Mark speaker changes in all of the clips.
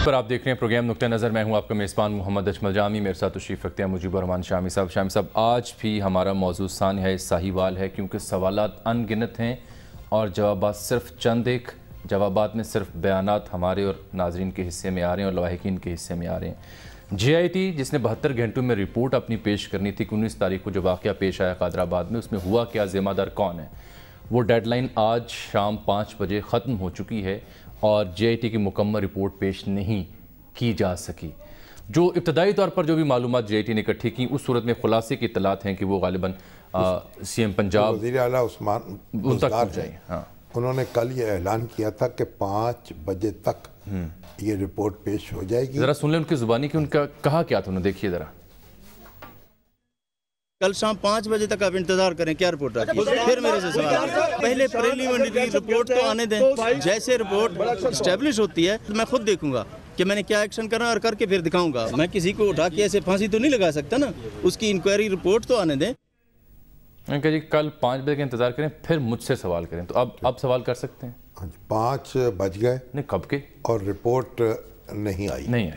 Speaker 1: پر آپ دیکھ رہے ہیں پروگرام نقطہ نظر. میں ہوں آپ کا میزبان محمد اجمل جامی. میرے ساتھ تشریف رکھتے ہیں مجیب الرحمان شامی صاحب. شامی صاحب, آج بھی ہمارا موضوع ثانیہ ساہیوال ہے کیونکہ سوالات ان گنت ہیں اور جوابات صرف چند ایک. جوابات میں صرف بیانات ہمارے اور ناظرین کے حصے میں آ رہے ہیں اور لواحقین کے حصے میں آ رہے ہیں. جے آئی ٹی جس نے 72 گھنٹوں میں رپورٹ اپنی پیش کرنی تھی کہ 19 تاریخ کو جو واقعہ پیش آیا قادر آباد میں, اس میں ہوا کیا, ذمہ دار کون ہے, وہ ڈیڈ لائن آج شام 5 بجے ختم ہو چکی ہے اور جے آئی ٹی کی مکمل رپورٹ پیش نہیں کی جا سکی. جو ابتدائی طور پر جو بھی معلومات جے آئی ٹی نے اکٹھی کی, اس صورت میں خلاصے کی اطلاعات ہیں کہ وہ غالباً سی ایم پنجاب
Speaker 2: وزیر اعلیٰ عثمان
Speaker 1: ان تک پہنچائی. ہاں,
Speaker 2: انہوں نے کل یہ اعلان کیا تھا کہ 5 بجے تک یہ رپورٹ پیش ہو جائے گی.
Speaker 1: ذرا سن لیں ان کی زبانی کہ ان کا کہا کیا تھا, انہوں دیکھیے ذرا.
Speaker 3: کل شام 5 بجے تک آپ انتظار کریں, کیا رپورٹ آتی ہے. پھر میرے سے سوال, پہلے پریلیمنری رپورٹ تو آنے دیں. جیسے رپورٹ اسٹیبلش ہوتی ہے میں خود دیکھوں گا کہ میں نے کیا ایکشن کرنا اور کر کے پھر دکھاؤں گا. میں کسی کو اٹھا کے ایسے پھانسی تو نہیں لگا سکتا نا. اس کی انکوائری رپورٹ تو آنے دیں.
Speaker 1: کہ جی کل 5 بجے کا انتظار کریں پھر مجھ سے سوال کریں, تو اب سوال کر سکتے ہیں.
Speaker 2: 5 بج گئے
Speaker 1: نہیں, کب کے,
Speaker 2: اور رپورٹ نہیں آئی.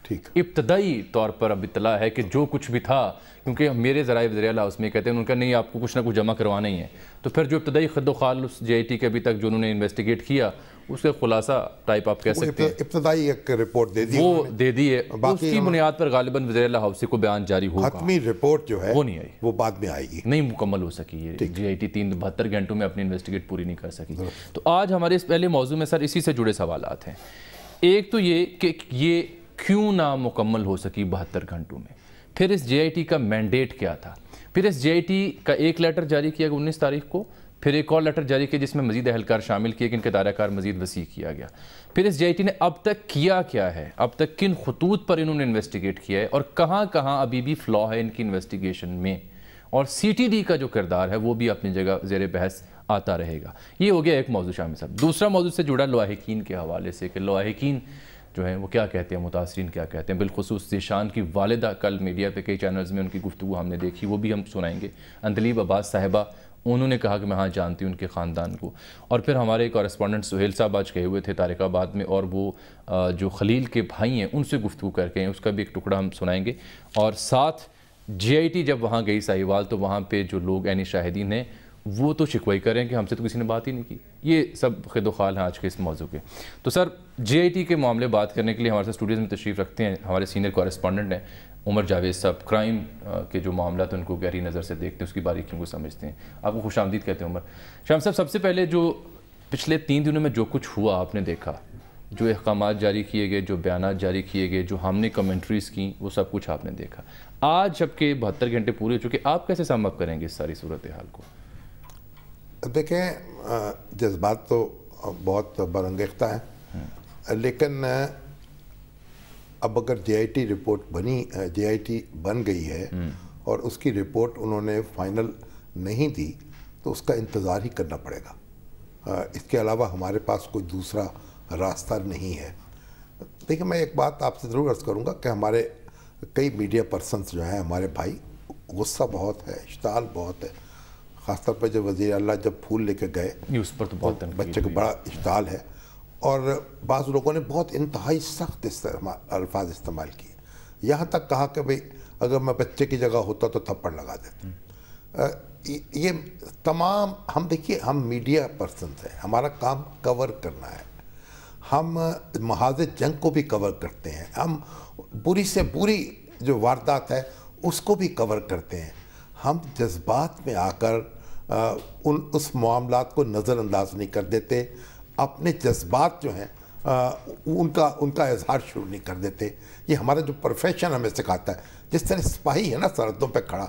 Speaker 2: ٹھیک,
Speaker 1: ابتدائی طور پر اب اطلاع ہے کہ جو کچھ بھی تھا, کیونکہ میرے ذرائع وزیر اعلیٰ اس میں کہتے ہیں ان کا نہیں, آپ کو کچھ نہ کچھ جمع کروانا ہی ہے. تو پھر جو ابتدائی خد و خال اس جے آئی ٹی کے ابھی تک جو انہوں نے انویسٹیگیٹ کیا, اس کا خلاصہ ٹائپ آپ کہہ سکتے ہیں.
Speaker 2: ابتدائی ایک رپورٹ دے دی,
Speaker 1: وہ دے دی ہے. اس کی بنیاد پر غالباً وزیر اعلیٰ ہاؤس کو بیان جاری ہوگا.
Speaker 2: حتمی رپورٹ جو ہے
Speaker 1: وہ نہیں آئی,
Speaker 2: وہ بعد میں آئے گی.
Speaker 1: نہیں مکمل ہو سکی یہ جے آئی ٹی 72 گھنٹوں میں اپنی انویسٹیگیٹ پوری نہیں کر سکی. تو آج ہمارے اس پہلے موضوع میں سر اسی سے جڑے سوالات ہیں. ایک تو یہ کہ یہ کیوں نامکمل ہو سکی 72 گھنٹوں میں, پھر اس جے آئی ٹی کا مینڈیٹ کیا تھا, پھر اس جے آئی ٹی کا ایک لیٹر جاری کیا گیا 19 تاریخ کو, پھر ایک اور لیٹر جاری کیا جس میں مزید اہلکار شامل کیے کہ ان کا دائرہ کار مزید وسیع کیا گیا. پھر اس جے آئی ٹی نے اب تک کیا کیا ہے, اب تک کن خطوط پر انہوں نے انویسٹیگیٹ کیا ہے اور کہاں کہاں ابھی بھی فلا ہے ان کی انویسٹیگیشن میں, اور سی ٹی ڈی کا جو کردار ہے وہ بھی اپنی جگہ زیر بحث آتا رہے گا. یہ ہو گیا ایک موضوع شامل صاحب. دوسرا موضوع سے جڑا لواحقین کے حوالے سے کہ لواحقین جو ہیں وہ کیا کہتے ہیں, متاثرین کیا کہتے ہیں. بالخصوص ذیشان کی والدہ کل میڈیا پہ کئی چینلز میں ان کی گفتگو ہم نے دیکھی, وہ بھی ہم سنائیں گے. اندلیب عباس صاحبہ, انہوں نے کہا کہ میں ہاں جانتی ہوں ان کے خاندان کو. اور پھر ہمارے کورسپونڈنٹ سہیل صاحب آج گئے ہوئے تھے طارق آباد میں, اور وہ جو خلیل کے بھائی ہیں ان سے گفتگو کر کے ہیں, اس کا بھی ایک ٹکڑا ہم سنائیں گے. اور ساتھ جے آئی ٹی جب وہاں گئی ساہیوال تو وہاں پہ جو لوگ عینی شاہدین ہیں وہ تو شکوے کر رہے ہیں کہ ہم سے تو کسی نے بات ہی نہیں کی. یہ سب خد و خال ہیں آج کے اس موضوع کے. تو سر جے آئی ٹی کے معاملے بات کرنے کے لیے ہمارے ساتھ اسٹوڈیوز میں تشریف رکھتے ہیں ہمارے سینئر کورسپونڈنٹ ہیں عمر جاوید صاحب. کرائم کے جو معاملات ہیں ان کو گہری نظر سے دیکھتے ہیں, اس کی باریکیوں کو سمجھتے ہیں. آپ کو خوش آمدید کہتے ہیں عمر. شام صاحب, سب سے پہلے جو پچھلے 3 دنوں میں جو کچھ ہوا آپ نے دیکھا, جو احکامات جاری کیے گئے, جو بیانات جاری کیے گئے, جو ہم نے کمنٹریز کی, وہ سب کچھ آپ نے دیکھا. آج جب کہ 72 گھنٹے پورے ہو چکے, آپ کیسے سم اپ کریں گے اس ساری صورتحال کو؟
Speaker 2: دیکھیں, جذبات تو بہت برانگیختہ ہیں, لیکن اب اگر J I T report J I T بن گئی ہے اور اس کی رپورٹ انہوں نے فائنل نہیں دی تو اس کا انتظار ہی کرنا پڑے گا. اس کے علاوہ ہمارے پاس کوئی دوسرا راستہ نہیں ہے. دیکھیں, میں ایک بات آپ سے ضرور عرض کروں گا کہ ہمارے کئی میڈیا پرسنس جو ہیں ہمارے بھائی, غصہ بہت ہے, اشتعال بہت ہے. خاص طور پہ جب وزیر اللہ جب پھول لے کے گئے,
Speaker 1: اس پر تو بہت
Speaker 2: بچے کو بڑا اشتعال ہے, اور بعض لوگوں نے بہت انتہائی سخت الفاظ استعمال کیے. یہاں تک کہا کہ بھئی اگر میں بچے کی جگہ ہوتا تو تھپڑ لگا دیتا. یہ تمام ہم دیکھیے, ہم میڈیا پرسنز ہیں, ہمارا کام کور کرنا ہے. ہم محاذ جنگ کو بھی کور کرتے ہیں, ہم بری سے بری جو واردات ہے اس کو بھی کور کرتے ہیں. ہم جذبات میں آ کر اس معاملات کو نظر انداز نہیں کر دیتے. اپنے جذبات جو ہیں ان کا اظہار شروع نہیں کر دیتے. یہ ہمارا جو پروفیشن ہمیں سکھاتا ہے. جس طرح سپاہی ہے نا سرحدوں پہ کھڑا,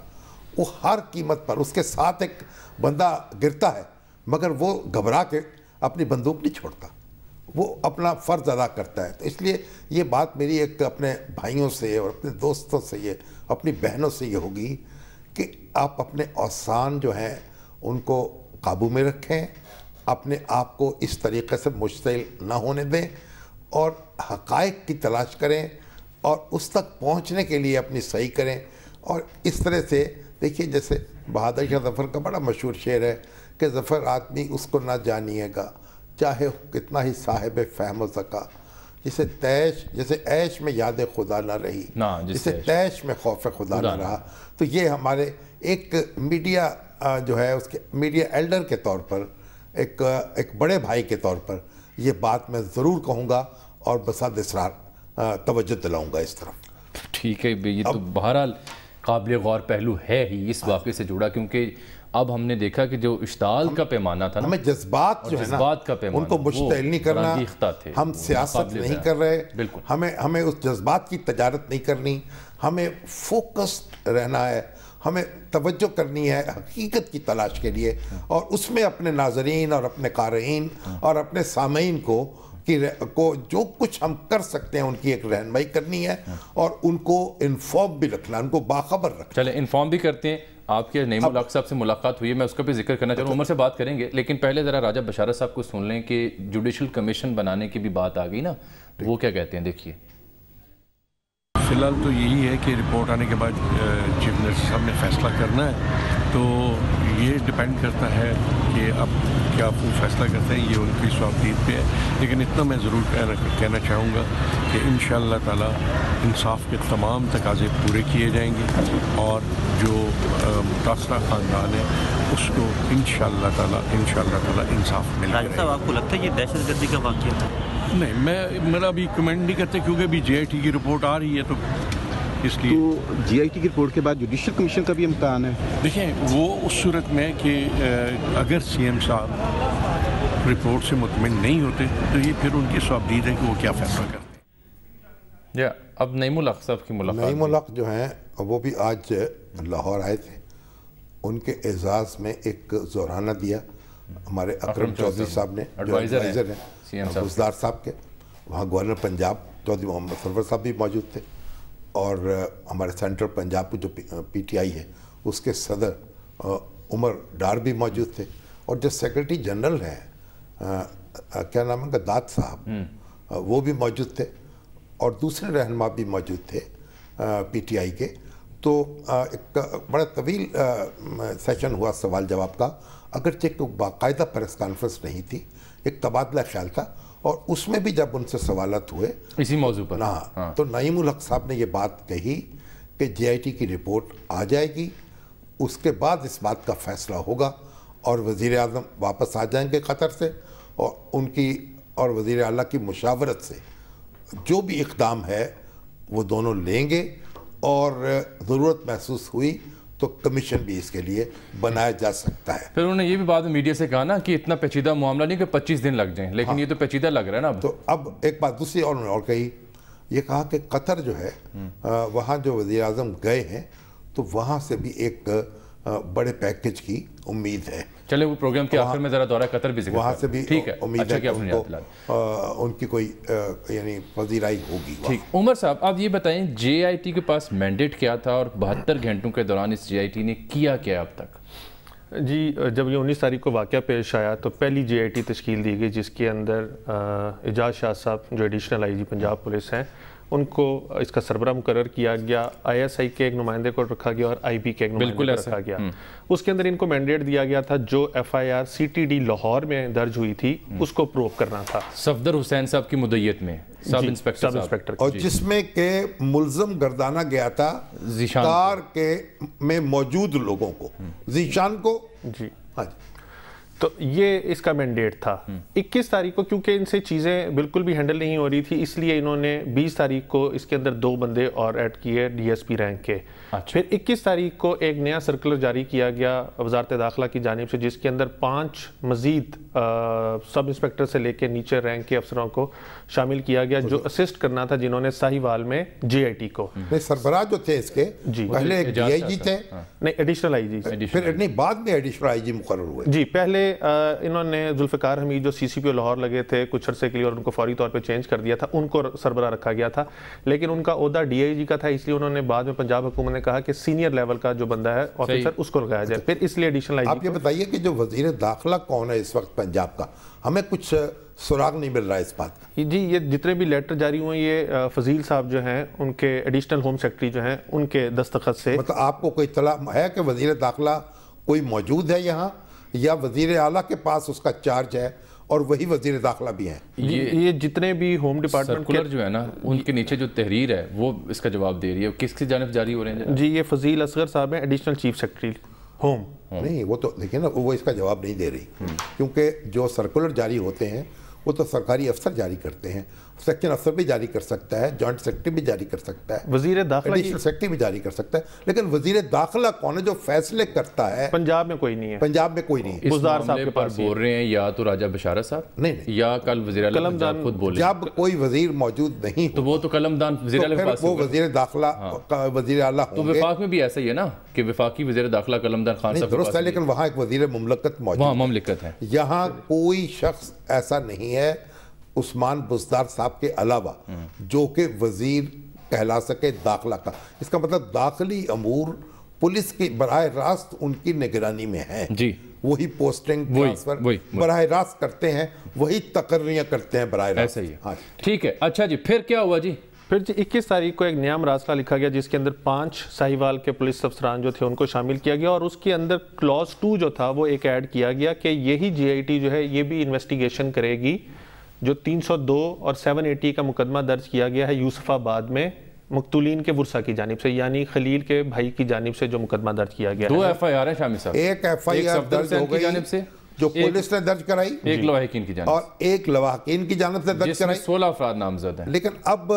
Speaker 2: وہ ہر قیمت پر, اس کے ساتھ ایک بندہ گرتا ہے مگر وہ گھبرا کے اپنی بندوق نہیں چھوڑتا, وہ اپنا فرض ادا کرتا ہے. تو اس لیے یہ بات میری ایک اپنے بھائیوں سے اور اپنے دوستوں سے, اپنی بہنوں سے یہ ہوگی کہ آپ اپنے اوسان جو ہیں ان کو قابو میں رکھیں, اپنے آپ کو اس طریقے سے مشتعل نہ ہونے دیں, اور حقائق کی تلاش کریں اور اس تک پہنچنے کے لیے اپنی صحیح کریں. اور اس طرح سے دیکھیے, جیسے بہادر شاہ ظفر کا بڑا مشہور شعر ہے کہ ظفر آدمی اس کو نہ جانیے گا چاہے کتنا ہی صاحب فہم و ذکا, جیسے عیش میں یاد خدا نہ رہی، جسے تیش میں خوف خدا نہ رہا. تو یہ ہمارے ایک میڈیا جو ہے اس کے میڈیا ایلڈر کے طور پر، ایک بڑے بھائی کے طور پر یہ بات میں ضرور کہوں گا اور بساد اصرار توجہ دلاؤں گا اس طرف.
Speaker 1: ٹھیک ہے، یہ تو بہرحال قابل غور پہلو ہے ہی اس واقعے سے جڑا، کیونکہ اب ہم نے دیکھا کہ جو اشتعال کا پیمانہ تھا،
Speaker 2: ہمیں جذبات جو ہے نا ان کو مشتعل نہیں کرنا. ہم سیاست نہیں کر رہے، ہمیں اس جذبات کی تجارت نہیں کرنی، ہمیں فوکسڈ رہنا ہے، ہمیں توجہ کرنی ہے حقیقت کی تلاش کے لیے، اور اس میں اپنے ناظرین اور اپنے قارئین اور اپنے سامعین کو جو کچھ ہم کر سکتے ہیں ان کی ایک رہنمائی کرنی ہے، اور ان کو انفارم بھی رکھنا، ان کو باخبر رکھنا.
Speaker 1: چلیں انفارم بھی کرتے ہیں. آپ کے نعیم الحق صاحب سے ملاقات ہوئی ہے، میں اس کا بھی ذکر کرنا چاہوں گا، عمر سے بات کریں گے، لیکن پہلے ذرا راجہ بشارت صاحب کو سن لیں کہ جوڈیشل کمیشن بنانے کی بھی بات آ گئی نا، وہ کیا کہتے ہیں دیکھیے.
Speaker 4: فی الحال تو یہی ہے کہ رپورٹ آنے کے بعد چیف منسٹر صاحب نے فیصلہ کرنا ہے، تو یہ ڈیپینڈ کرتا ہے کہ اب کیا وہ فیصلہ کرتے ہیں، یہ ان کی صوابدید پہ ہے. لیکن اتنا میں ضرور کہنا چاہوں گا کہ انشاءاللہ تعالی انصاف کے تمام تقاضے پورے کیے جائیں گے، اور جو متاثرہ خاندان ہے اس کو انشاءاللہ تعالی انصاف مل جائے گا.
Speaker 5: صاحب آپ کو لگتا ہے یہ دہشت گردی کا واقعہ ہے؟
Speaker 4: نہیں، میرا ابھی کمنٹ نہیں کرتے، کیونکہ ابھی جے آئی ٹی کی رپورٹ آ رہی ہے، تو اس لیے
Speaker 6: تو جے آئی ٹی کی رپورٹ کے بعد جوڈیشل کمیشن کا بھی امتحان ہے.
Speaker 4: دیکھیں وہ اس صورت میں کہ اگر سی ایم صاحب رپورٹ سے مطمئن نہیں ہوتے تو یہ پھر ان کی صوابدید ہے کہ وہ کیا فیصلہ کرتے ہیں.
Speaker 1: اب نعیم الحق صاحب کی ملاقات.
Speaker 2: نعیم الحق جو ہیں وہ بھی آج لاہور آئے تھے، ان کے اعزاز میں ایک زورانہ دیا ہمارے اکرم چودھری صاحب نے، جو ایڈوائزر ہیں بزدار صاحب کے. وہاں گورنر پنجاب چودھری محمد سرور صاحب بھی موجود تھے، اور ہمارے سینٹرل پنجاب کو جو پی ٹی آئی ہے اس کے صدر عمر ڈار بھی موجود تھے، اور جو سیکرٹری جنرل ہیں کیا نام ہے داد صاحب، وہ بھی موجود تھے، اور دوسرے رہنما بھی موجود تھے پی ٹی آئی کے. تو ایک بڑا طویل سیشن ہوا سوال جواب کا، اگرچہ ایک باقاعدہ پریس کانفرنس نہیں تھی، ایک تبادلہ خیال تھا، اور اس میں بھی جب ان سے سوالات ہوئے
Speaker 1: اسی موضوع پر،
Speaker 2: تو نعیم الحق صاحب نے یہ بات کہی کہ جے آئی ٹی کی رپورٹ آ جائے گی، اس کے بعد اس بات کا فیصلہ ہوگا، اور وزیر اعظم واپس آ جائیں گے قطر سے، اور ان کی اور وزیر اعلیٰ کی مشاورت سے جو بھی اقدام ہے وہ دونوں لیں گے، اور ضرورت محسوس ہوئی تو کمیشن بھی اس کے لیے بنایا جا سکتا ہے.
Speaker 1: پھر انہوں نے یہ بھی بعد میں میڈیا سے کہا نا کہ اتنا پیچیدہ معاملہ نہیں کہ 25 دن لگ جائیں، لیکن یہ تو پیچیدہ لگ رہا ہے نا.
Speaker 2: تو اب ایک بات دوسری اور کہی، یہ کہا کہ قطر جو ہے وہاں جو وزیر اعظم گئے ہیں تو وہاں سے بھی ایک بڑے پیکج کی امید ہے.
Speaker 1: چلے وہ پروگرام کے آخر میں ذرا دورہ قطر بھی ذکر
Speaker 2: وہاں سے بھی امید ہے کہ ان کی کوئی یعنی پذیرائی ہوگی.
Speaker 1: ٹھیک. عمر صاحب آپ یہ بتائیں جے آئی ٹی کے پاس مینڈیٹ کیا تھا، اور 72 گھنٹوں کے دوران اس جے آئی ٹی نے کیا کیا اب تک؟
Speaker 7: جی جب یہ 19 تاریخ کو واقعہ پیش آیا تو پہلی جے آئی ٹی تشکیل دی گئی، جس کے اندر اعجاز شاہ صاحب جو additional I G Punjab police ہیں ان کو اس کا سربراہ مقرر کیا گیا، آئی ایس آئی کے ایک نمائندے کو رکھا گیا، اور آئی بی کے ایک نمائندے کو رکھا گیا. اس کے اندر ان کو مینڈیٹ دیا گیا تھا جو F I R C T D Lahore میں درج ہوئی تھی اس کو پروو کرنا تھا،
Speaker 1: صفدر حسین صاحب کی مدعیت میں سب انسپیکٹر،
Speaker 2: اور جس میں کہ ملزم گردانہ گیا تھا کار کے میں موجود لوگوں کو، ذیشان کو.
Speaker 7: جی تو یہ اس کا مینڈیٹ تھا. 21 تاریخ کو کیونکہ ان سے چیزیں بالکل بھی ہینڈل نہیں ہو رہی تھی، اس لیے انہوں نے 20 تاریخ کو اس کے اندر 2 بندے اور ایڈ کیے ڈی ایس پی رینک کے. پھر 21 تاریخ کو ایک نیا سرکلر جاری کیا گیا وزارت داخلہ کی جانب سے، جس کے اندر 5 مزید سب انسپیکٹر سے لے کے نیچے رینک کے افسروں کو شامل کیا گیا جو اسسٹ کرنا تھا، جنہوں نے ساہیوال میں جے آئی ٹی کو.
Speaker 2: سربراہ جو تھے اس کے پہلے ایک ڈی آئی جی تھے،
Speaker 7: نہیں ایڈیشنل آئی جی،
Speaker 2: پھر نہیں بعد میں ایڈیشنل آئی جی مقرر ہوئے.
Speaker 7: جی پہلے انہوں نے ذوالفقار حمید جو سی سی پی او لاہور لگے تھے کچھ عرصے کے لیے، اور ان کو فوری طور پہ چینج کر دیا تھا، ان کو سربراہ رکھا گیا تھا، لیکن ان کا عہدہ ڈی آئی جی کا تھا، اس لیے انہوں نے بعد میں پنجاب حکومت نے کہا کہ سینئر لیول کا جو بندہ ہے آفیسر اس کو لگایا جائے. پھر اس لیے ایڈیشنل آئی جی.
Speaker 2: آپ یہ بتائیے کہ جو وزیر داخلہ کون ہے اس وقت پنجاب کا؟ ہمیں کچھ سراغ نہیں مل رہا ہے اس بات کا.
Speaker 7: جی یہ جتنے بھی لیٹر جاری ہوئے یہ فضیل صاحب جو ہیں ان کے ایڈیشنل ہوم سیکرٹری جو ہیں ان کے دستخط سے.
Speaker 2: مطلب آپ کو کوئی اطلاع ہے کہ وزیر داخلہ کوئی موجود ہے یہاں، یا وزیر اعلیٰ کے پاس اس کا چارج ہے اور وہی وزیر داخلہ بھی ہیں.
Speaker 7: یہ جتنے بھی ہوم ڈپارٹمنٹ
Speaker 1: سرکولر جو ہے نا ان کے نیچے جو تحریر ہے وہ اس کا جواب دے رہی ہے, کس کی جانب جاری ہو رہے ہیں؟
Speaker 7: جی یہ فضیل اصغر صاحب ہیں, ایڈیشنل چیف سیکرٹری ہوم.
Speaker 2: نہیں وہ تو دیکھیں نا, وہ اس کا جواب نہیں دے رہی, کیونکہ جو سرکولر جاری ہوتے ہیں وہ تو سرکاری افسر جاری کرتے ہیں. سیکشن افسر بھی جاری کر سکتا ہے, جوائنٹ سیکرٹری بھی جاری کر سکتا ہے,
Speaker 7: وزیر داخلہ
Speaker 2: ایڈیشنل سیکرٹری بھی جاری کر سکتا ہے, لیکن وزیر داخلہ کون ہے جو فیصلے کرتا ہے؟
Speaker 7: پنجاب میں کوئی نہیں ہے,
Speaker 2: پنجاب میں کوئی نہیں.
Speaker 1: اس
Speaker 7: بزدار صاحب
Speaker 1: معاملے
Speaker 7: کے
Speaker 1: پر
Speaker 7: پاس
Speaker 1: بول رہے ہیں یا تو راجہ بشارت صاحب
Speaker 2: نہیں نہیں,
Speaker 1: یا کل وزیر اعلیٰ پنجاب خود بول رہے ہیں.
Speaker 2: جب کوئی وزیر موجود نہیں
Speaker 1: تو وہ تو قلم دان وزیر اعلیٰ کے پاس
Speaker 2: وہ وزیر داخلہ وزیر اعلیٰ
Speaker 1: تو
Speaker 2: ہوں گے.
Speaker 1: وفاق میں بھی ایسا ہی ہے نا کہ وفاقی وزیر داخلہ قلم دان خان صاحب کے
Speaker 2: درست ہے,
Speaker 1: پاس,
Speaker 2: لیکن وہاں ایک وزیر مملکت موجود
Speaker 1: وہاں
Speaker 2: ہے.
Speaker 1: مملکت ہے.
Speaker 2: یہاں کوئی شخص ایسا نہیں ہے عثمان بزدار صاحب کے علاوہ جو کہ وزیر کہلا سکے داخلہ کا. اس کا مطلب داخلی امور پولیس کی براہ راست ان کی نگرانی میں ہے.
Speaker 1: جی
Speaker 2: وہی پوسٹنگ ٹرانسفر براہ راست کرتے ہیں, وہی تقرریاں کرتے ہیں براہ راست.
Speaker 1: ایسا ہی ہے. ٹھیک ہے, اچھا جی پھر کیا ہوا جی؟
Speaker 7: پھر 21 تاریخ کو ایک نیا مراسلہ لکھا گیا جس کے اندر 5 ساہیوال کے پولیس افسران جو تھے ان کو شامل کیا گیا, اور اس کے اندر کلوز 2 جو تھا وہ ایک ایڈ کیا گیا کہ یہی جی آئی ٹی جو ہے یہ بھی انویسٹیگیشن کرے گی جو 302 اور 780 کا مقدمہ درج کیا گیا ہے یوسف آباد میں مقتولین کے ورثہ کی جانب سے, یعنی خلیل کے بھائی کی جانب سے جو مقدمہ درج کیا گیا ہے.
Speaker 1: 2 ایف آئی آر ہیں شامی صاحب,
Speaker 2: ایک ایف آئی آر درج ہو گئی
Speaker 1: جانب سے
Speaker 2: جو پولیس نے درج کرائی,
Speaker 1: ایک لواحقین کی جانب
Speaker 2: اور ایک لواحقین کی جانب سے درج
Speaker 1: جس میں
Speaker 2: کرائی,
Speaker 1: 16 افراد نامزد ہیں.
Speaker 2: لیکن اب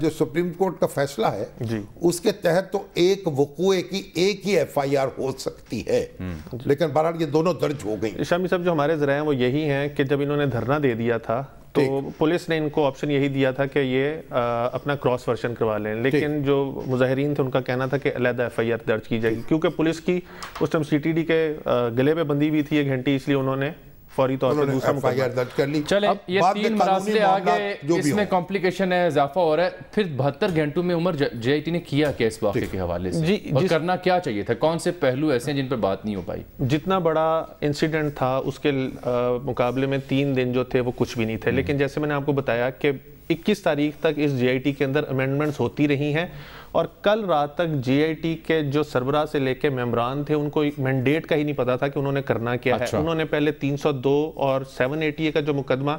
Speaker 2: جو سپریم کورٹ کا فیصلہ ہے اس کے تحت تو ایک وقوعے کی ایک ہی ایف آئی آر ہو سکتی ہے, لیکن بہرحال یہ دونوں درج ہو گئی.
Speaker 7: شامی صاحب جو ہمارے ذرائع ہیں وہ یہی ہیں کہ جب انہوں نے دھرنا دے دیا تھا تو پولیس نے ان کو آپشن یہی دیا تھا کہ یہ اپنا کراس ورشن کروا لیں, لیکن جو مظاہرین تھے ان کا کہنا تھا کہ علیحدہ ایف آئی آر درج کی جائے گی, کیونکہ پولیس کی اس ٹائم سی ٹی ڈی کے گلے پہ بندی ہوئی تھی 1 گھنٹی, اس لیے انہوں نے فوری طور پہ دوسرا
Speaker 2: ایف آئی آر درج کر لی.
Speaker 1: چلے یہ 3 مراسلے آگئے, اس میں کمپلیکیشن ہے, اضافہ ہو رہا ہے. پھر 72 گھنٹوں میں عمر جے آئی ٹی نے کیا کیا اس واقعے کے حوالے سے, اور کرنا کیا چاہیے تھا؟ کون سے پہلو ایسے ہیں جن پر بات نہیں ہو پائی؟
Speaker 7: جتنا بڑا انسیڈنٹ تھا اس کے مقابلے میں 3 دن جو تھے وہ کچھ بھی نہیں تھے, لیکن جیسے میں نے آپ کو بتایا کہ 21 تاریخ تک اس جے آئی ٹی کے اندر امینڈمنٹس ہوتی رہی ہیں, اور کل رات تک جے آئی ٹی کے جو سربراہ سے لے کے ممبران تھے ان کو مینڈیٹ کا ہی نہیں پتا تھا کہ انہوں نے کرنا کیا ہے. انہوں نے پہلے 302 اور 780 کا جو مقدمہ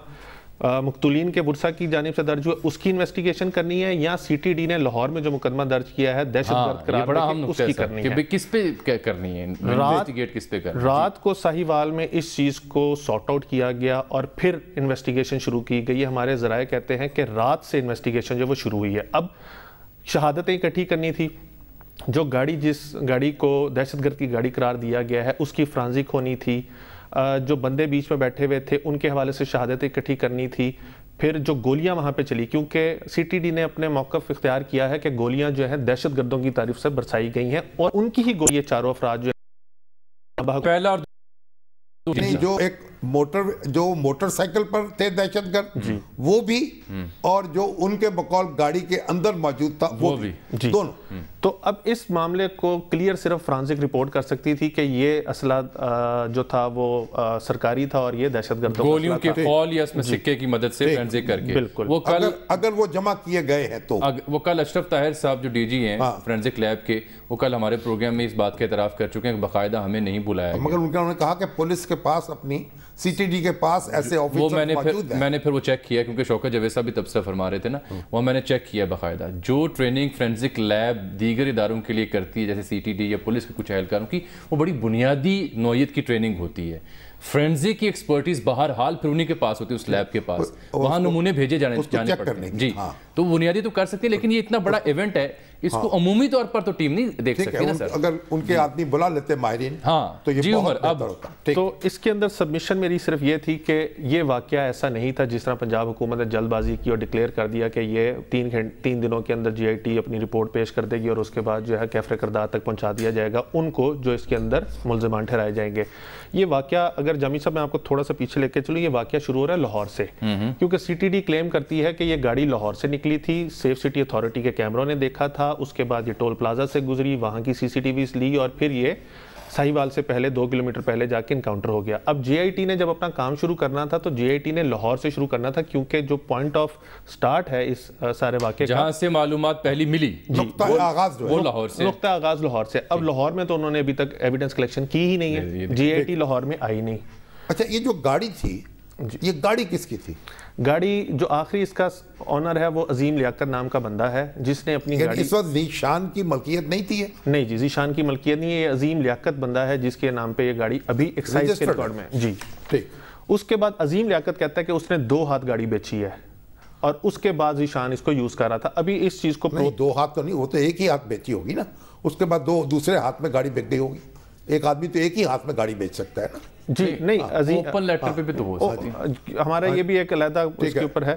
Speaker 7: مقتولین کے ورثہ کی جانب سے درج ہوا اس کی انویسٹیگیشن کرنی ہے, یا سی ٹی ڈی نے لاہور میں جو مقدمہ درج کیا ہے دہشت گرد قرار دے کے اس کی کرنی ہے.
Speaker 1: کس پہ کرنی ہے انویسٹیگیٹ, کس پہ کرنی ہے؟
Speaker 7: رات کو ساہیوال میں اس چیز کو سارٹ آؤٹ کیا گیا اور پھر انویسٹیگیشن شروع کی گئی ہے. ہمارے ذرائع کہتے ہیں کہ رات سے انویسٹیگیشن جو وہ شروع ہوئی ہے. اب شہادتیں اکٹھی کرنی تھی, جو گاڑی جس گاڑی کو دہشت گرد کی گاڑی قرار دیا گیا ہے اس کی فرانزک ہونی تھی, جو بندے بیچ میں بیٹھے ہوئے تھے ان کے حوالے سے شہادتیں اکٹھی کرنی تھی, پھر جو گولیاں وہاں پہ چلی, کیونکہ سی ٹی ڈی نے اپنے موقف اختیار کیا ہے کہ گولیاں جو ہیں دہشت گردوں کی طرف سے برسائی گئی ہیں, اور ان کی ہی گولی 4 افراد جو ہیں
Speaker 1: پہلا اور
Speaker 2: نہیں, جو موٹر سائیکل پر تھے دہشت گرد وہ بھی, اور جو ان کے بقول گاڑی کے اندر موجود تھا وہ بھی, دونوں.
Speaker 7: تو اب اس معاملے کو کلیئر صرف فرانزک رپورٹ کر سکتی تھی کہ یہ اسلحہ جو تھا وہ سرکاری تھا اور یہ دہشت گردوں کا
Speaker 1: گولیوں کے خول یا اس میں سکے کی مدد سے فرانزک کر کے.
Speaker 7: بالکل,
Speaker 1: وہ کل
Speaker 2: اگر وہ جمع کیے گئے ہیں تو
Speaker 1: وہ کل اشرف طاہر صاحب جو ڈی جی ہیں فرانزک لیب کے, وہ کل ہمارے پروگرام میں اس بات کا اعتراف کر چکے ہیں کہ باقاعدہ ہمیں نہیں بلایا,
Speaker 2: مگر انہوں نے کہا کہ پولیس کے پاس اپنی سی ٹی ڈی کے پاس ایسے آفیسر موجود ہیں.
Speaker 1: میں نے پھر وہ چیک کیا, کیونکہ شوکت جاوید صاحب بھی تبصرہ فرما رہے تھے نا, وہ میں نے چیک کیا باقاعدہ. جو ٹریننگ فرینزک لیب دیگر اداروں کے لیے کرتی ہے جیسے سی ٹی ڈی یا پولیس کے کچھ اہلکاروں کی, وہ بڑی بنیادی نوعیت کی ٹریننگ ہوتی ہے. فرینزک کی ایکسپرٹیز بہرحال پھر انہی کے پاس ہوتی ہے, اس لیب کے پاس, وہاں نمونے بھیجے جانے پڑتے ہیں. جی تو بنیادی تو کر سکتے ہیں, لیکن یہ اتنا بڑا ایونٹ ہے, اس کو عمومی طور پر تو ٹیم نہیں دیکھ سکتی نا سر.
Speaker 2: اگر ان کے آدمی بلا لیتے ماہرین تو یہ بہت بہتر ہوتا.
Speaker 7: تو اس کے اندر سبمیشن میری صرف یہ تھی کہ یہ واقعہ ایسا نہیں تھا جس طرح پنجاب حکومت نے جلد بازی کی اور ڈکلیئر کر دیا کہ یہ 3 دنوں کے اندر جی آئی ٹی اپنی رپورٹ پیش کر دے گی اور اس کے بعد جو ہے کیفر کردار تک پہنچا دیا جائے گا ان کو جو اس کے اندر ملزمان ٹھہرائے جائیں گے. یہ واقعہ اگر جامی صاحب میں آپ کو تھوڑا سا پیچھے لے کے چلوں, یہ واقعہ شروع ہو رہا ہے لاہور سے, کیونکہ سی ٹی ڈی کلیم کرتی ہے کہ یہ گاڑی لاہور سے نکلی تھی, سیف سٹی اتھارٹی کے کیمروں نے دیکھا تھا, اس کے بعد یہ ٹول پلازا سے گزری, وہاں کی سی سی ٹی ویز لی, اور پھر یہ ساہیوال سے پہلے 2 کلومیٹر پہلے جا کے انکاؤنٹر ہو گیا. اب جے آئی ٹی نے جب اپنا کام شروع کرنا تھا تو جے آئی ٹی نے لاہور سے شروع کرنا تھا, کیونکہ جو پوائنٹ آف سٹارٹ ہے اس سارے واقعے
Speaker 1: جہاں سے معلومات پہلی ملی,
Speaker 2: نقطہ آغاز
Speaker 1: وہ لاہور سے,
Speaker 7: نقطہ آغاز لاہور سے. اب لاہور میں تو انہوں نے ابھی تک ایویڈنس کلیکشن کی ہی نہیں ہے, جے آئی ٹی لاہور میں آئی نہیں.
Speaker 2: اچھا, یہ جو گاڑی تھی یہ گاڑی کس کی تھی؟
Speaker 7: گاڑی جو آخری اس کا آنر ہے وہ عظیم لیاقت نام کا بندہ ہے جس نے اپنی گاڑی،
Speaker 2: اس وقت ذیشان کی ملکیت نہیں تھی؟
Speaker 7: نہیں جی، ذیشان کی ملکیت نہیں ہے، یہ عظیم لیاقت بندہ ہے جس کے نام پہ یہ گاڑی ابھی ایکسائز کے ریکارڈ میں جی
Speaker 2: ٹھیک۔
Speaker 7: اس کے بعد عظیم لیاقت کہتا ہے کہ اس نے 2 ہاتھ گاڑی بیچی ہے اور اس کے بعد ذیشان اس کو یوز کر رہا تھا۔ ابھی اس چیز کو
Speaker 2: نہیں 2 ہاتھ تو نہیں، وہ تو ایک ہی ہاتھ بیچی ہوگی نا، اس کے بعد دوسرے ہاتھ میں گاڑی بیچ گئی ہوگی۔ ایک آدمی تو ایک ہی ہاتھ میں گاڑی بیچ سکتا ہے نا
Speaker 7: جی، نہیں عظیم
Speaker 1: اوپن لیٹر پہ بھی تو ہو سکتی ہے،
Speaker 7: ہمارا یہ بھی ایک علیحدہ اس کے اوپر ہے۔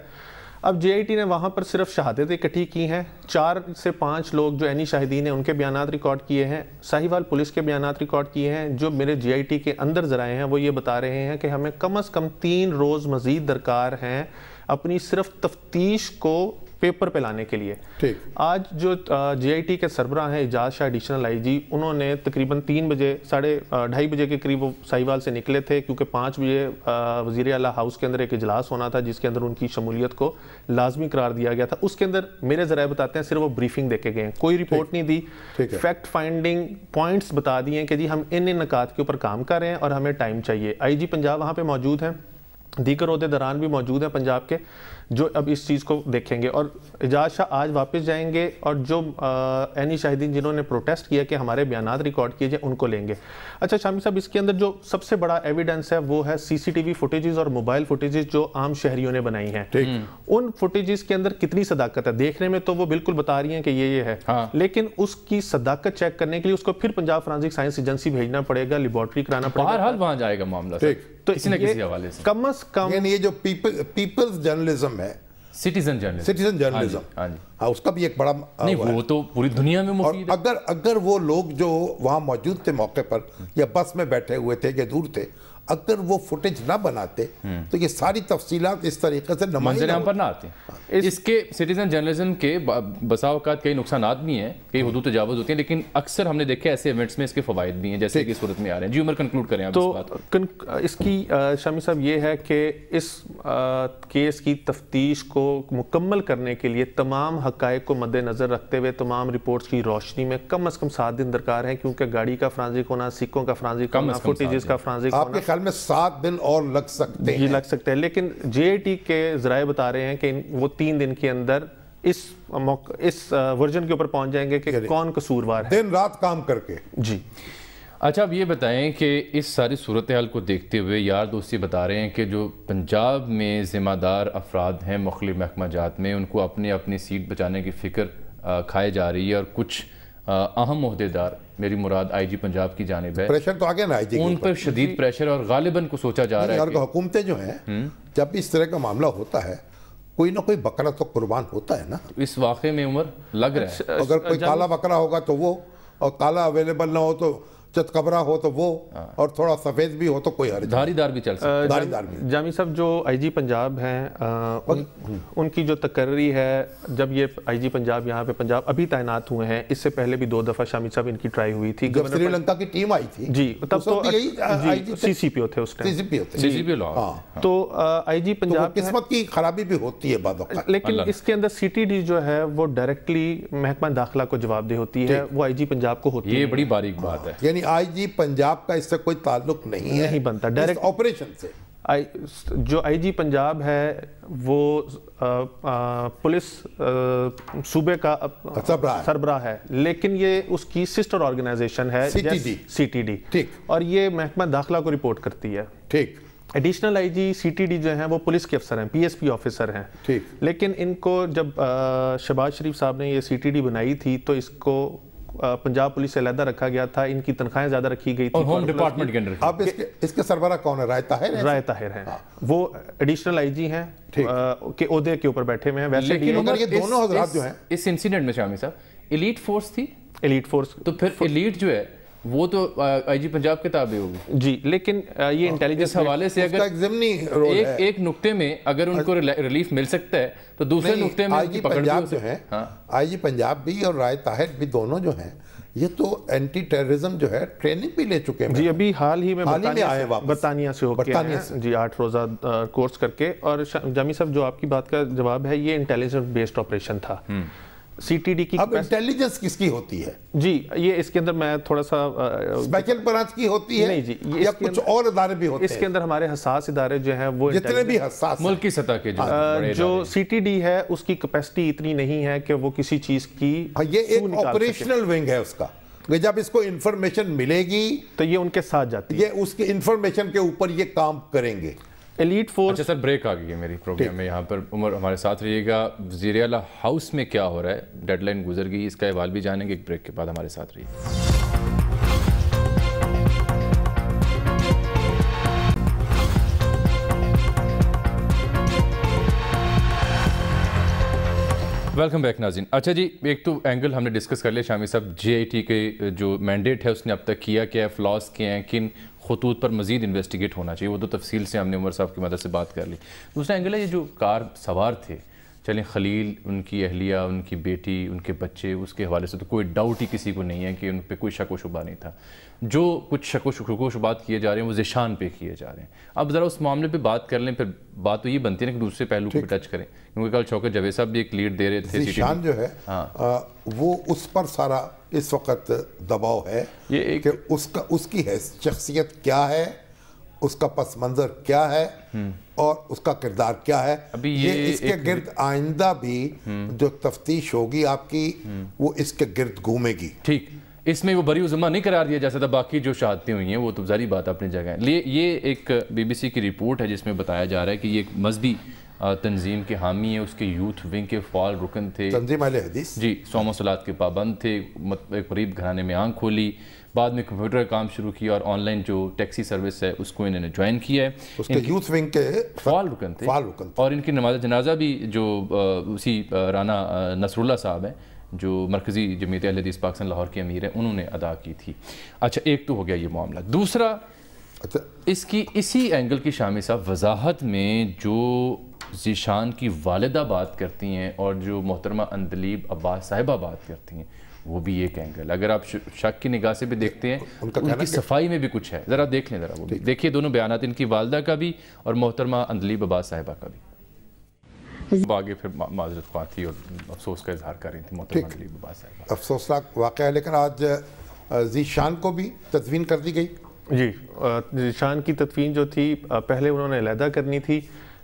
Speaker 7: اب جے آئی ٹی نے وہاں پر صرف شہادتیں اکٹھی کی ہیں، 4 سے 5 لوگ جو عینی شاہدین ہیں ان کے بیانات ریکارڈ کیے ہیں، ساہیوال پولیس کے بیانات ریکارڈ کیے ہیں۔ جو میرے جے آئی ٹی کے اندر ذرائع ہیں وہ یہ بتا رہے ہیں کہ ہمیں کم از کم 3 روز مزید درکار ہیں اپنی صرف تفتیش کو پیپر پہ لانے کے لیے۔ آج جو جے آئی ٹی کے سربراہ ہیں اعجاز شاہ ایڈیشنل آئی جی، انہوں نے تقریباً 3 بجے 2:30 بجے کے قریب وہ ساہیوال سے نکلے تھے کیونکہ 5 بجے وزیر اعلیٰ ہاؤس کے اندر ایک اجلاس ہونا تھا جس کے اندر ان کی شمولیت کو لازمی قرار دیا گیا تھا۔ اس کے اندر میرے ذرائع بتاتے ہیں صرف وہ بریفنگ دے کے گئے ہیں، کوئی رپورٹ نہیں دی، فیکٹ فائنڈنگ پوائنٹس بتا دیے کہ جی ہم ان نکات کے اوپر کام کر رہے ہیں اور ہمیں ٹائم چاہیے۔ آئی جی پنجاب وہاں پہ موجود ہیں، دیگر عہدیداران بھی موجود ہیں پنجاب کے جو اب اس چیز کو دیکھیں گے، اور اعجاز شاہ آج واپس جائیں گے اور جو عینی شاہدین جنہوں نے پروٹیسٹ کیا کہ ہمارے بیانات ریکارڈ کیے جائیں ان کو لیں گے۔ اچھا شامی صاحب، اس کے اندر جو سب سے بڑا ایویڈنس ہے وہ ہے سی سی ٹی وی فوٹیجز اور موبائل فوٹیجز جو عام شہریوں نے بنائی ہیں۔ ان فوٹیجز کے اندر کتنی صداقت ہے؟ دیکھنے میں تو وہ بالکل بتا رہی ہیں کہ یہ ہے، لیکن اس کی صداقت چیک کرنے کے لیے اس کو پھر پنجاب فرانسک سائنس ایجنسی بھیجنا پڑے گا، لیبارٹری کرانا پڑے گا،
Speaker 1: بہرحال وہاں جائے گا معاملہ
Speaker 7: تو
Speaker 1: کسی نہ کسی حوالے سے۔
Speaker 7: کم از کم
Speaker 2: یعنی یہ جو پیپلز جرنلزم ہے،
Speaker 1: سٹیزن
Speaker 2: جرنلزم، ہاں اس کا بھی ایک بڑا
Speaker 1: نہیں، وہ تو پوری دنیا میں مفید ہے۔
Speaker 2: اور اگر وہ لوگ جو وہاں موجود تھے موقع پر یا بس میں بیٹھے ہوئے تھے یا دور تھے، اگر وہ فوٹیج نہ بناتے تو یہ ساری تفصیلات اس طریقے سے
Speaker 1: منظر عام پر نہ آتی۔ اس کے سٹیزن جرنلزم کے بسا اوقات کئی نقصانات بھی ہیں، کئی حدود تجاوز ہوتی ہیں، لیکن اکثر ہم نے دیکھے ایسے ایونٹس میں اس کے فوائد بھی ہیں جیسے کہ صورت میں آ رہے ہیں۔ جی عمر کنکلوڈ کریں آپ اس بات
Speaker 7: تو اس کی شامی صاحب یہ ہے کہ اس کیس کی تفتیش کو مکمل کرنے کے لیے تمام حقائق کو مد نظر رکھتے ہوئے تمام رپورٹس کی روشنی میں کم از کم 7 دن درکار ہیں، کیونکہ گاڑی کا فرانزک ہونا، سکوں کا فرانزک ہونا، فوٹیجز کا فرانزک ہونا،
Speaker 2: آپ کے خیال میں 7 دن اور لگ سکتے ہیں؟
Speaker 7: یہ لگ سکتے ہیں، لیکن جے آئی ٹی کے ذرائع بتا رہے ہیں کہ وہ 3 دن کے اندر اس ورژن کے اوپر پہنچ جائیں گے کہ کون قصوروار ہے،
Speaker 2: دن رات کام کر کے۔
Speaker 7: جی
Speaker 1: اچھا، اب یہ بتائیں کہ اس ساری صورتحال کو دیکھتے ہوئے یار دوستی بتا رہے ہیں کہ جو پنجاب میں ذمہ دار افراد ہیں مختلف محکمہ جات میں، ان کو اپنی سیٹ بچانے کی فکر کھائے جا رہی ہے، اور کچھ اہم عہدیدار، میری مراد آئی جی پنجاب کی جانب ہے،
Speaker 2: پریشر تو آگے نا آئی جی
Speaker 1: ان پر شدید پریشر، اور غالباً کو سوچا جا رہا ہے کہ
Speaker 2: حکومتیں جو ہیں جب اس طرح کا معاملہ ہوتا ہے کوئی نہ کوئی بکرا تو قربان ہوتا ہے نا۔
Speaker 1: اس واقعے میں عمر لگ رہا ہے
Speaker 2: اگر کوئی کالا بکرا ہوگا تو وہ، اور کالا اویلیبل نہ ہو تو چت قبرہ ہو تو وہ، اور تھوڑا سفید بھی ہو تو کوئی حرج،
Speaker 1: دھاری دار بھی چل سکتا ہے۔
Speaker 7: جامی صاحب، جو آئی جی پنجاب ہیں ان کی جو تقرری ہے، جب یہ آئی جی پنجاب یہاں پہ پنجاب ابھی تعینات ہوئے ہیں، اس سے پہلے بھی 2 دفعہ شامی صاحب ان کی ٹرائی ہوئی تھی،
Speaker 2: جب سری لنکا کی ٹیم آئی تھی
Speaker 7: جی، تب تو سی سی پی او تھے اس ٹائم، تو آئی جی پنجاب
Speaker 2: قسمت کی خرابی بھی ہوتی ہے بعض اوقات،
Speaker 7: لیکن اس کے اندر سی ٹی ڈی جو ہے وہ ڈائریکٹلی محکمہ داخلہ کو جواب دہ ہوتی ہے، وہ آئی جی پنجاب کو ہوتی ہے،
Speaker 1: یہ بڑی باریک بات ہے۔
Speaker 2: یعنی آئی جی پنجاب کا اس سے کوئی تعلق نہیں ہے،
Speaker 7: نہیں بنتا ڈائریکٹ
Speaker 2: آپریشن سے۔
Speaker 7: جو آئی جی پنجاب ہے وہ پولیس صوبے کا سربراہ ہے، لیکن یہ اس کی سسٹر آرگنائزیشن ہے سی ٹی ڈی، اور یہ محکمہ داخلہ کو رپورٹ کرتی ہے۔
Speaker 2: ٹھیک،
Speaker 7: additional I G C T D جو ہیں وہ پولیس کے افسر ہیں، پی ایس پی آفیسر ہیں، لیکن ان کو جب شہباز شریف صاحب نے یہ سی ٹی ڈی بنائی تھی تو اس کو پنجاب پولیس سے علیحدہ رکھا گیا تھا، ان کی تنخواہیں زیادہ رکھی گئی تھی،
Speaker 1: اور ہوم ڈپارٹمنٹ کے اندر۔
Speaker 2: اب اس کے سربراہ کون ہے؟ رائے طاہر؟
Speaker 7: رائے طاہر ہیں، وہ ایڈیشنل آئی جی ہیں کہ عہدے کے اوپر بیٹھے ہوئے ہیں۔ ویسے
Speaker 2: یہ دونوں حضرات جو ہیں
Speaker 1: اس انسیڈنٹ میں شامی صاحب ایلیٹ فورس تھی،
Speaker 7: ایلیٹ فورس،
Speaker 1: تو پھر ایلیٹ جو ہے وہ تو آئی جی پنجاب کے تابع ہوگی
Speaker 7: جی، لیکن یہ انٹیلیجنس
Speaker 1: حوالے سے اگر ایک نقطے میں اگر ان کو ریلیف مل سکتا ہے تو دوسرے نقطے میں
Speaker 2: آئی جی پنجاب جو ہے، آئی جی پنجاب بھی اور رائے طاہر بھی دونوں جو ہیں، یہ تو اینٹی ٹیررزم جو ہے ٹریننگ بھی لے چکے ہیں
Speaker 7: جی، ابھی حال ہی میں برطانیہ سے ہو کے جی 8 روزہ کورس کر کے۔ اور جامی صاحب، جو آپ کی بات کا جواب ہے، یہ انٹیلیجنس بیسڈ آپریشن تھا، CTD کی
Speaker 2: اب انٹیلیجنس کس کی ہوتی ہے
Speaker 7: جی یہ اس کے اندر میں تھوڑا سا
Speaker 2: اسپیشل برانچ کی ہوتی ہے
Speaker 7: نہیں جی
Speaker 2: یا کچھ اور ادارے بھی ہوتے ہیں؟
Speaker 7: اس کے اندر ہمارے حساس ادارے جو ہیں وہ
Speaker 2: جتنے بھی حساس
Speaker 1: ملک کی سطح کے
Speaker 7: جو CTD ہے اس کی کیپیسٹی اتنی نہیں ہے کہ وہ کسی چیز کی
Speaker 2: یہ ایک آپریشنل ونگ ہے اس کا، جب اس کو انفارمیشن ملے گی
Speaker 7: تو یہ ان کے ساتھ جاتی ہے،
Speaker 2: یہ اس کی انفارمیشن کے اوپر یہ کام کریں گے۔
Speaker 7: Elite force.
Speaker 1: اچھا سر بریک آ گئی ہے میری پروگرام میں، یہاں پر عمر ہمارے ساتھ رہیے گا۔ وزیر اعلیٰ ہاؤس میں کیا ہو رہا ہے، ڈیڈ لائن گزر گئی، اس کا احوال بھی جانیں گے، ایک بریک کے بعد ہمارے ساتھ رہیے۔ ویلکم بیک ناظرین۔ اچھا جی ایک تو اینگل ہم نے ڈسکس کر لیا شامی صاحب، JIT کے جو مینڈیٹ ہے اس نے اب تک کیا کیا ہے، فلاس کیا ہیں، کن خطوط پر مزید انویسٹیگیٹ ہونا چاہیے، وہ تو تفصیل سے ہم نے عمر صاحب کی مدد سے بات کر لی۔ دوسرا اینگل ہے یہ جو کار سوار تھے، چلیں خلیل، ان کی اہلیہ، ان کی بیٹی، ان کے بچے، اس کے حوالے سے تو کوئی ڈاؤٹ ہی کسی کو نہیں ہے کہ ان پہ کوئی شک و شبہ نہیں تھا۔ جو کچھ شک و شبات کیے جا رہے ہیں وہ ذیشان پہ کیے جا رہے ہیں۔ اب ذرا اس معاملے پہ بات کر لیں، پھر بات تو یہ بنتی ہے کہ دوسرے پہلو کو بھی ٹچ کریں، کیونکہ کل شوکت جاوید صاحب بھی ایک لیڈ دے رہے تھے۔
Speaker 2: ذیشان جو ہے وہ اس پر سارا اس وقت دباؤ ہے کہ اس کی شخصیت کیا ہے، اس کا پس منظر کیا ہے اور اس کا کردار کیا ہے۔ یہ اس کے گرد آئندہ بھی جو تفتیش ہوگی آپ کی وہ اس کے گرد گھومے گی۔
Speaker 1: ٹھیک، اس میں وہ بری ذمہ نہیں قرار دیا جا سکتا، باقی جو شہادتیں ہوئی ہیں وہ تو ظاہری بات اپنی جگہ ہے۔ یہ ایک BBC کی رپورٹ ہے جس میں بتایا جا رہا ہے کہ یہ ایک مذہبی تنظیم کے حامی ہیں، اس کے یوتھ ونگ کے فعال رکن تھے،
Speaker 2: تنظیم اہل حدیث
Speaker 1: جی، صوم و صلات کے پابند تھے، ایک غریب گھرانے میں آنکھ کھولی، بعد میں کمپیوٹر کا کام شروع کیا اور آن لائن جو ٹیکسی سروس ہے اس کو انہوں نے جوائن کیا ہے۔
Speaker 2: اس کے یوتھ ونگ کے
Speaker 1: فعال رکن تھے اور ان کی نماز جنازہ بھی جو اسی رانا نصر اللہ صاحب ہیں جو مرکزی جمعیت اہل حدیث پاکستان لاہور کے امیر ہیں، انہوں نے ادا کی تھی۔ اچھا ایک تو ہو گیا یہ معاملہ۔ دوسرا اس کی اسی اینگل کی شامی صاحب وضاحت میں جو ذیشان کی والدہ بات کرتی ہیں اور جو محترمہ اندلیب عباس صاحبہ بات کرتی ہیں، وہ بھی ایک اینگل، اگر آپ شک کی نگاہ سے بھی دیکھتے ہیں ان کی صفائی میں بھی کچھ ہے، ذرا دیکھ لیں، ذرا وہ بھی دیکھیے دونوں بیانات، ان کی والدہ کا بھی اور محترمہ اندلیب عباس صاحبہ کا بھی۔ آگے پھر معذرت خواہ تھی اور افسوس کا اظہار کر رہی تھی محترمہ اندلیب عباس صاحبہ۔
Speaker 2: افسوسناک واقعہ ہے، لیکن آج ذیشان کو بھی تدفین کر دی گئی۔
Speaker 7: جی ذیشان کی تدفین جو تھی پہلے انہوں نے علیحدہ کرنی تھی،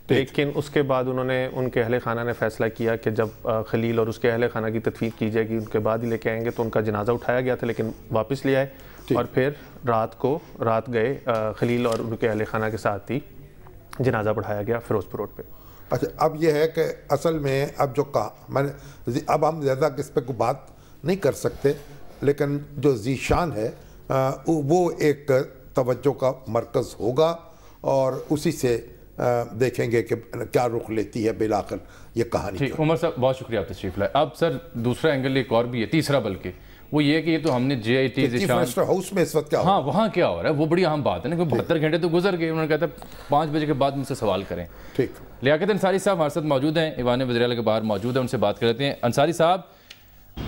Speaker 7: لیکن اس کے بعد انہوں نے ان کے اہل خانہ نے فیصلہ کیا کہ جب خلیل اور اس کے اہل خانہ کی تدفین کی جائے گی ان کے بعد ہی لے کے آئیں گے، تو ان کا جنازہ اٹھایا گیا تھا لیکن واپس لے آئے اور پھر رات گئے خلیل اور ان کے اہل خانہ کے ساتھ ہی جنازہ پڑھایا گیا فیروزپور روڈ پہ۔
Speaker 2: اچھا اب یہ ہے کہ اصل میں اب جو کہا میں نے، اب ہم زیادہ کس پہ کوئی بات نہیں کر سکتے، لیکن جو ذیشان ہے وہ ایک توجہ کا مرکز ہوگا اور اسی سے دیکھیں گے کہ کیا رخ لیتی ہے بالآخر یہ کہانی۔
Speaker 1: ٹھیک عمر صاحب بہت شکریہ آپ تشریف لائے۔ اب سر دوسرا اینگل ایک اور بھی ہے، تیسرا بلکہ، وہ یہ کہ یہ تو ہم نے JIT
Speaker 2: چیف منسٹر ہاؤس میں اس وقت کیا
Speaker 1: ہاں وہاں کیا ہو رہا ہے وہ بڑی اہم بات ہے نا، کہ 72 گھنٹے تو گزر گئے، انہوں نے کہا تھا 5 بجے کے بعد مجھ سے سوال کریں۔
Speaker 2: ٹھیک،
Speaker 1: لیاقت انصاری صاحب ہمارے ساتھ موجود ہیں، ایوان وزیر اعلیٰ کے باہر موجود ہیں، ان سے بات کر لیتے ہیں۔ انصاری صاحب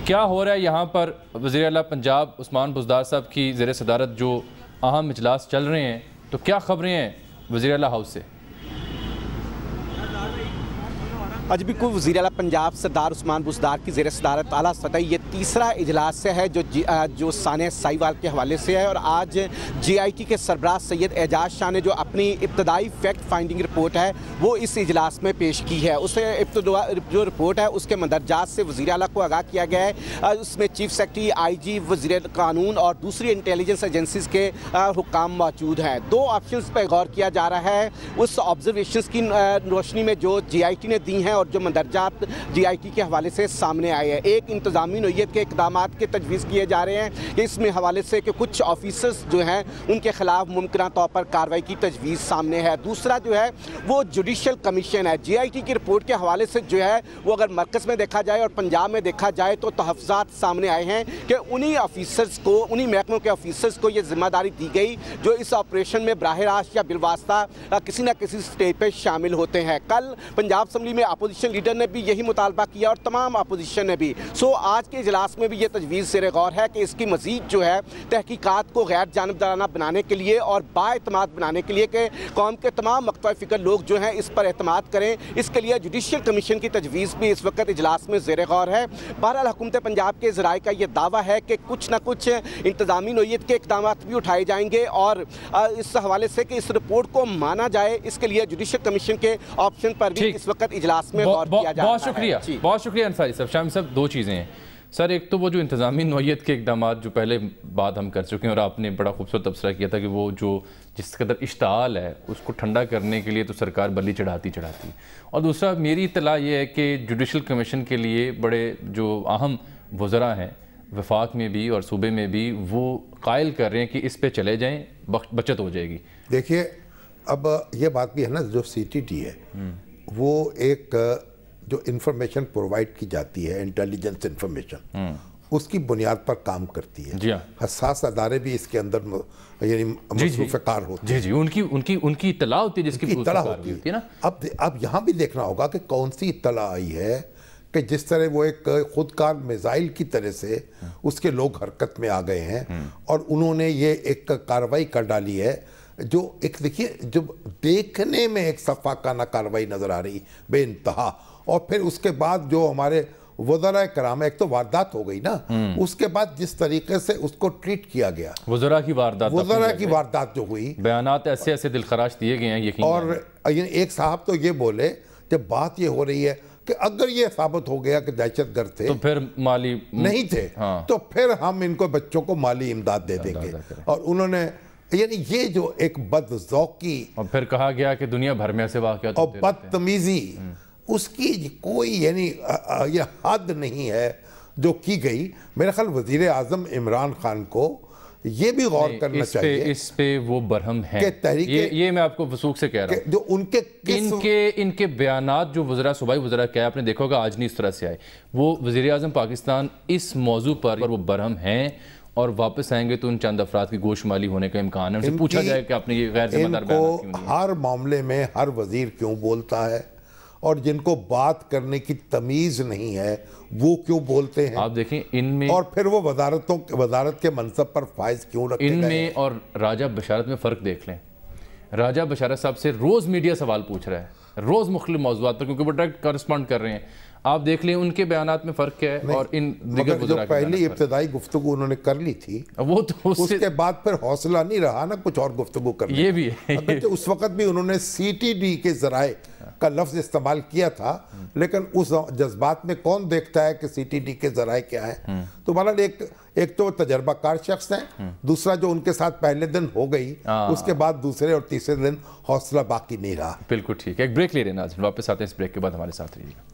Speaker 1: کیا ہو رہا ہے یہاں پر؟ وزیر اعلیٰ پنجاب عثمان بزدار صاحب کی زیر صدارت جو اہم اجلاس چل رہے ہیں، تو کیا خبریں ہیں وزیر اعلیٰ ہاؤس سے؟
Speaker 8: آج بھی کوئی وزیر اعلیٰ پنجاب سردار عثمان بزدار کی زیر صدارت اعلیٰ سطحی یہ تیسرا اجلاس سے ہے جو ثانیہ سائیوال کے حوالے سے ہے، اور آج JIT کے سربراہ سید اعجاز شاہ نے جو اپنی ابتدائی فیکٹ فائنڈنگ رپورٹ ہے وہ اس اجلاس میں پیش کی ہے۔ اس جو رپورٹ ہے اس کے مندرجات سے وزیر اعلیٰ کو آگاہ کیا گیا ہے، اس میں چیف سیکرٹری، IG، وزیر قانون اور دوسری انٹیلیجنس ایجنسیز کے حکام موجود ہیں۔ 2 آپشنز پہ غور کیا جا رہا ہے اس آبزرویشنز کی روشنی میں جو JIT نے دی ہیں اور جو مندرجات JIT کے حوالے سے سامنے آئے ہیں۔ ایک انتظامی نوعیت کے اقدامات کے تجویز کیے جا رہے ہیں کہ اس میں حوالے سے کہ کچھ آفیسرز جو ہیں ان کے خلاف ممکنہ طور پر کارروائی کی تجویز سامنے ہے۔ دوسرا جو ہے وہ جوڈیشل کمیشن ہے۔ JIT کی رپورٹ کے حوالے سے جو ہے وہ اگر مرکز میں دیکھا جائے اور پنجاب میں دیکھا جائے تو تحفظات سامنے آئے ہیں کہ انہی محکموں کے آفیسرز کو یہ ذمہ داری دی گئی جو اس آپریشن میں براہ راست یا بالواسطہ کسی نہ کسی سٹیج پہ شامل ہوتے ہیں۔ کل پنجاب اسمبلی میں اپوزیشن لیڈر نے بھی یہی مطالبہ کیا اور تمام اپوزیشن نے بھی. سو آج کے اجلاس میں بھی یہ تجویز زیر غور ہے کہ اس کی مزید جو ہے تحقیقات کو غیر جانبدارانہ بنانے کے لیے اور بااعتماد بنانے کے لیے کہ قوم کے تمام مقطع فکر لوگ جو ہیں اس پر اعتماد کریں, اس کے لیے جوڈیشل کمیشن کی تجویز بھی اس وقت اجلاس میں زیر غور ہے. بہرحال حکومت پنجاب کے ذرائع کا یہ دعویٰ ہے کہ کچھ نہ کچھ انتظامی نوعیت کے اقدامات بھی اٹھائے جائیں گے اور اس حوالے سے کہ اس رپورٹ کو مانا جائے, اس کے لیے جوڈیشل کمیشن کے آپشن پر بھی اس وقت اجلاس میں غور کیا جا رہا ہے.
Speaker 1: بہت شکریہ انصاری صاحب. شامی صاحب, دو چیزیں ہیں سر. ایک تو وہ جو انتظامی نوعیت کے اقدامات جو پہلے بات ہم کر چکے ہیں اور آپ نے بڑا خوبصورت تبصرہ کیا تھا کہ وہ جو جس قدر اشتعال ہے اس کو ٹھنڈا کرنے کے لیے تو سرکار بلی چڑھاتی. اور دوسرا میری اطلاع یہ ہے کہ جوڈیشل کمیشن کے لیے بڑے جو اہم وزراء ہیں وفاق میں بھی اور صوبے میں بھی, وہ قائل کر رہے ہیں کہ اس پہ چلے جائیں, بچت ہو جائے گی.
Speaker 2: دیکھیے اب یہ بات بھی ہے نا, جو سی ٹی ٹی ہے وہ ایک جو انفارمیشن پرووائڈ کی جاتی ہے, انٹیلیجنس انفارمیشن, اس کی بنیاد پر کام کرتی ہے.
Speaker 1: جی ہاں,
Speaker 2: حساس ادارے بھی اس کے اندر یعنی مصروف کار ہوتے ہیں.
Speaker 1: جی ان کی اطلاع ہوتی ہے, جس کی اطلاع ہوتی ہے نا.
Speaker 2: اب یہاں بھی دیکھنا ہوگا کہ کون سی اطلاع آئی ہے کہ جس طرح وہ ایک خودکار میزائل کی طرح سے اس کے لوگ حرکت میں آ گئے ہیں اور انہوں نے یہ ایک کارروائی کر ڈالی ہے جو ایک دیکھیے جو دیکھنے میں ایک صفاقانہ کارروائی نظر آ رہی بے انتہا. اور پھر اس کے بعد جو ہمارے وزراء کرام, ایک تو واردات ہو گئی نا, اس کے بعد جس طریقے سے اس کو ٹریٹ کیا گیا,
Speaker 1: وزراء کی
Speaker 2: واردات جو ہوئی,
Speaker 1: بیانات ایسے دلخراش دیے گئے ہیں یقیناً.
Speaker 2: اور ایک صاحب تو یہ بولے جب بات یہ ہو رہی ہے کہ اگر یہ ثابت ہو گیا کہ دہشت گرد تھے
Speaker 1: تو پھر مالی
Speaker 2: نہیں تھے تو پھر ہم ان کو بچوں کو مالی امداد دے دیں گے. اور انہوں نے یعنی یہ جو ایک بد ذوقی,
Speaker 1: اور پھر کہا گیا کہ دنیا بھر میں ایسے واقعات
Speaker 2: اور بدتمیزی, اس کی کوئی یعنی یہ حد نہیں ہے جو کی گئی. میرا خیال وزیر اعظم عمران خان کو یہ بھی غور کرنا چاہیے
Speaker 1: اس پہ وہ برہم ہیں. یہ میں آپ کو وثوق سے کہہ رہا ہوں,
Speaker 2: جو
Speaker 1: ان کے بیانات جو صوبائی وزراء کیا آپ نے دیکھا ہوگا آج نہیں اس طرح سے آئے. وہ وزیر اعظم پاکستان اس موضوع پر وہ برہم ہیں اور واپس آئیں گے تو ان چند افراد کی گوش مالی ہونے کا امکان ہے. ان سے پوچھا جائے کہ آپ نے یہ غیر ذمہ دار بیانات کیوں دیے.
Speaker 2: ہر معاملے میں ہر وزیر کیوں بولتا ہے اور جن کو بات کرنے کی تمیز نہیں ہے وہ کیوں بولتے ہیں.
Speaker 1: آپ دیکھیں ان میں,
Speaker 2: اور پھر وہ وزارت کے منصب پر فائز کیوں رکھتے ہیں.
Speaker 1: ان میں اور راجہ بشارت میں فرق دیکھ لیں. راجہ بشارت صاحب سے روز میڈیا سوال پوچھ رہا ہے, روز مختلف موضوعات پر, کیونکہ وہ ڈائریکٹ کارسپونڈ کر رہے ہیں. آپ دیکھ لیں ان کے بیانات میں فرق کیا ہے اور ان دیگر
Speaker 2: جو پہلی ابتدائی گفتگو انہوں نے کر لی تھی,
Speaker 1: وہ تو
Speaker 2: اس کے بعد پھر حوصلہ نہیں رہا نا کچھ اور گفتگو کرنے.
Speaker 1: یہ بھی ہے,
Speaker 2: اس وقت بھی انہوں نے سی ٹی ڈی کے ذرائع کا لفظ استعمال کیا تھا, لیکن اس جذبات میں کون دیکھتا ہے کہ سی ٹی ڈی کے ذرائع کیا ہیں. تو بہرحال ایک تو تجربہ کار شخص ہیں, دوسرا جو ان کے ساتھ پہلے دن ہو گئی اس کے بعد دوسرے اور تیسرے دن حوصلہ باقی نہیں رہا.
Speaker 1: بالکل ٹھیک ہے, ایک بریک لے رہے ہیں ناظرین, واپس آتے ہیں اس بریک کے بعد ہمارے ساتھ رہیے گا.